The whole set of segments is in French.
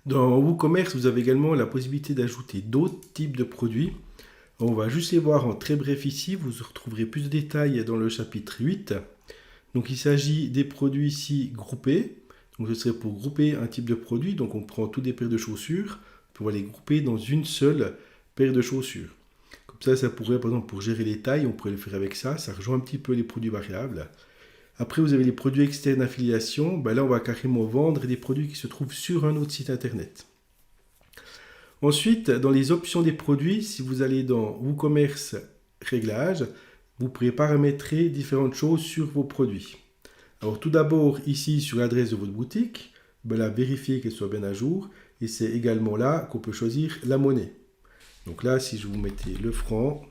Dans WooCommerce, vous avez également la possibilité d'ajouter d'autres types de produits. On va juste les voir en très bref ici. Vous retrouverez plus de détails dans le chapitre 8. Donc il s'agit des produits ici groupés. Donc ce serait pour grouper un type de produit. Donc on prend toutes des paires de chaussures pour les grouper dans une seule paire de chaussures. Comme ça pourrait, par exemple, pour gérer les tailles, on pourrait le faire avec ça. Ça rejoint un petit peu les produits variables. Après, vous avez les produits externes affiliation. Là, on va carrément vendre des produits qui se trouvent sur un autre site internet. Ensuite, dans les options des produits, si vous allez dans WooCommerce réglages, vous pourrez paramétrer différentes choses sur vos produits. Alors tout d'abord, ici sur l'adresse de votre boutique, là, vérifiez qu'elle soit bien à jour. Et c'est également là qu'on peut choisir la monnaie. Donc là, si je vous mettais le franc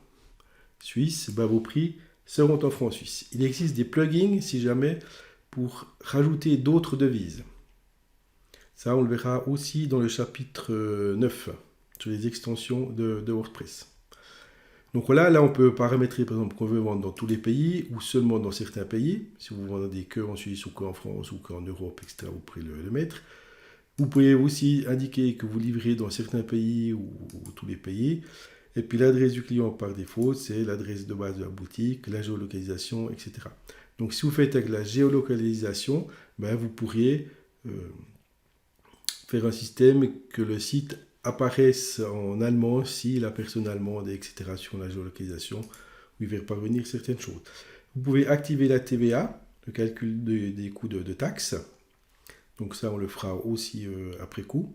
suisse, vos prix seront en francs suisses. Il existe des plugins, si jamais, pour rajouter d'autres devises. Ça, on le verra aussi dans le chapitre 9, sur les extensions de WordPress. Donc voilà, là, on peut paramétrer, par exemple, qu'on veut vendre dans tous les pays ou seulement dans certains pays. Si vous vendez que en Suisse ou qu'en France ou qu'en Europe, etc., vous pourrez le mettre. Vous pouvez aussi indiquer que vous livrez dans certains pays ou tous les pays. Et puis l'adresse du client par défaut, c'est l'adresse de base de la boutique, la géolocalisation, etc. Donc si vous faites avec la géolocalisation, vous pourriez faire un système que le site apparaisse en allemand si la personne allemande, etc. sur la géolocalisation lui fait parvenir certaines choses. Vous pouvez activer la TVA, le calcul des coûts de taxes. Donc ça, on le fera aussi après coup.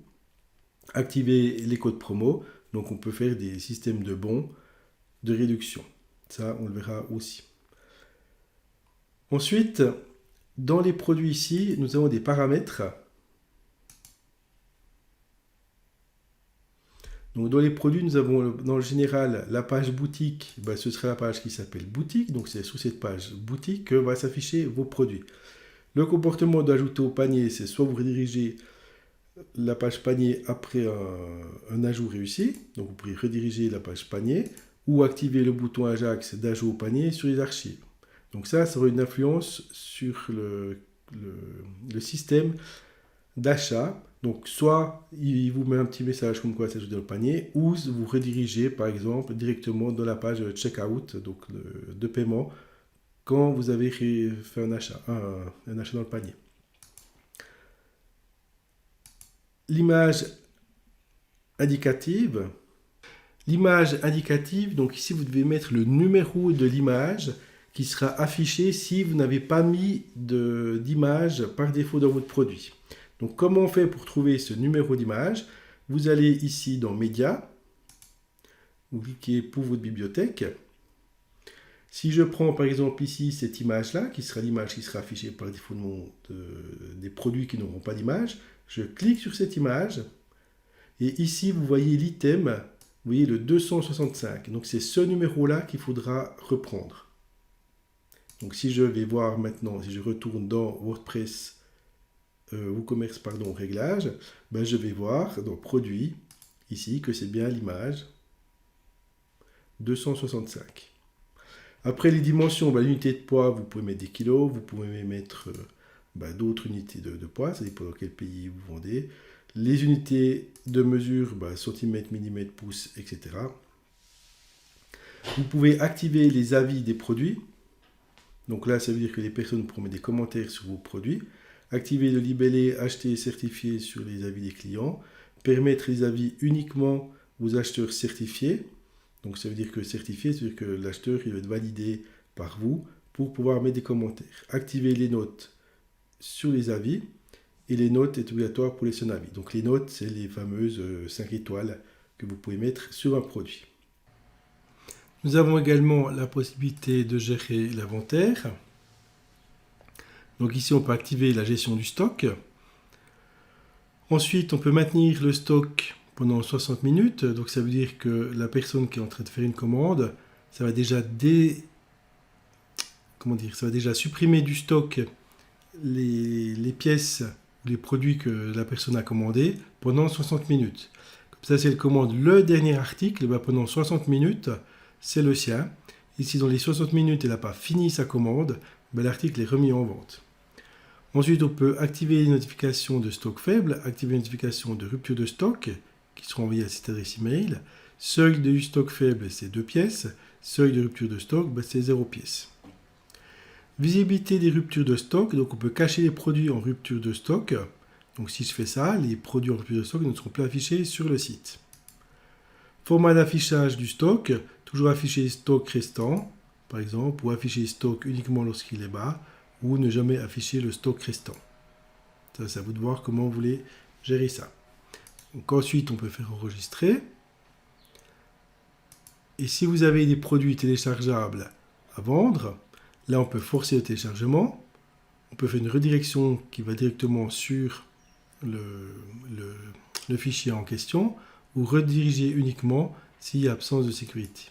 Activer les codes promo. Donc on peut faire des systèmes de bons de réduction. Ça, on le verra aussi. Ensuite, dans les produits ici, nous avons des paramètres. Donc dans les produits, nous avons dans le général la page boutique. Ce sera la page qui s'appelle boutique. Donc c'est sur cette page boutique que va s'afficher vos produits. Le comportement d'ajouter au panier, c'est soit vous redirigez la page panier après un ajout réussi, donc vous pourrez rediriger la page panier, ou activer le bouton Ajax d'ajout au panier sur les archives. Donc ça aura une influence sur le système d'achat. Donc soit il vous met un petit message comme quoi s'ajouter au panier, ou vous redirigez par exemple directement dans la page checkout, donc de paiement, quand vous avez fait un achat dans le panier. L'image indicative. L'image indicative, donc ici vous devez mettre le numéro de l'image qui sera affiché si vous n'avez pas mis d'image par défaut dans votre produit. Donc comment on fait pour trouver ce numéro d'image? Vous allez ici dans Médias, vous cliquez pour votre bibliothèque. Si je prends par exemple ici cette image-là, qui sera l'image qui sera affichée par défaut des produits qui n'auront pas d'image, je clique sur cette image, et ici vous voyez l'item, vous voyez le 265. Donc c'est ce numéro-là qu'il faudra reprendre. Donc si je vais voir maintenant, si je retourne dans WordPress, WooCommerce, réglages, je vais voir dans Produits, ici, que c'est bien l'image 265. Après les dimensions, l'unité de poids, vous pouvez mettre des kilos, vous pouvez mettre d'autres unités de poids, ça dépend dans quel pays vous vendez. Les unités de mesure, centimètres, millimètres, pouces, etc. Vous pouvez activer les avis des produits. Donc là, ça veut dire que les personnes pourront mettre des commentaires sur vos produits. Activer le libellé acheter certifié sur les avis des clients. Permettre les avis uniquement aux acheteurs certifiés. Donc ça veut dire que certifié, c'est-à-dire que l'acheteur il va être validé par vous pour pouvoir mettre des commentaires. Activer les notes sur les avis et les notes est obligatoire pour les seuls avis. Donc les notes, c'est les fameuses 5 étoiles que vous pouvez mettre sur un produit. Nous avons également la possibilité de gérer l'inventaire. Donc ici, on peut activer la gestion du stock. Ensuite, on peut maintenir le stock pendant 60 minutes. Donc ça veut dire que la personne qui est en train de faire une commande, ça va déjà supprimer du stock les pièces, les produits que la personne a commandés pendant 60 minutes. Comme ça, si elle commande le dernier article, pendant 60 minutes, c'est le sien. Et si dans les 60 minutes, elle n'a pas fini sa commande, l'article est remis en vente. Ensuite, on peut activer les notifications de stock faible, activer les notifications de rupture de stock qui seront envoyées à cette adresse email. Seuil de stock faible, c'est 2 pièces. Seuil de rupture de stock, c'est 0 pièces. Visibilité des ruptures de stock, donc on peut cacher les produits en rupture de stock. Donc si je fais ça, les produits en rupture de stock ne seront plus affichés sur le site. Format d'affichage du stock, toujours afficher les stocks restants, par exemple, ou afficher les stocks uniquement lorsqu'il est bas, ou ne jamais afficher le stock restant. Ça, c'est à vous de voir comment vous voulez gérer ça. Donc ensuite, on peut faire enregistrer. Et si vous avez des produits téléchargeables à vendre, là, on peut forcer le téléchargement. On peut faire une redirection qui va directement sur le fichier en question, ou rediriger uniquement s'il y a absence de sécurité.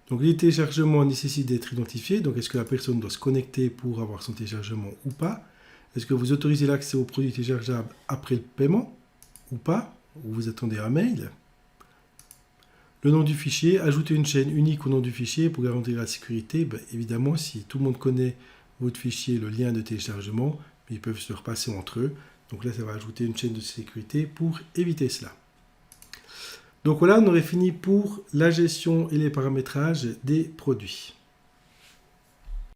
Donc les téléchargements nécessitent d'être identifiés. Donc est-ce que la personne doit se connecter pour avoir son téléchargement ou pas? Est-ce que vous autorisez l'accès aux produits téléchargeables après le paiement ou pas? Ou vous attendez un mail? Le nom du fichier, ajouter une chaîne unique au nom du fichier pour garantir la sécurité. Évidemment, si tout le monde connaît votre fichier, le lien de téléchargement, ils peuvent se le repasser entre eux. Donc là, ça va ajouter une chaîne de sécurité pour éviter cela. Donc voilà, on aurait fini pour la gestion et les paramétrages des produits.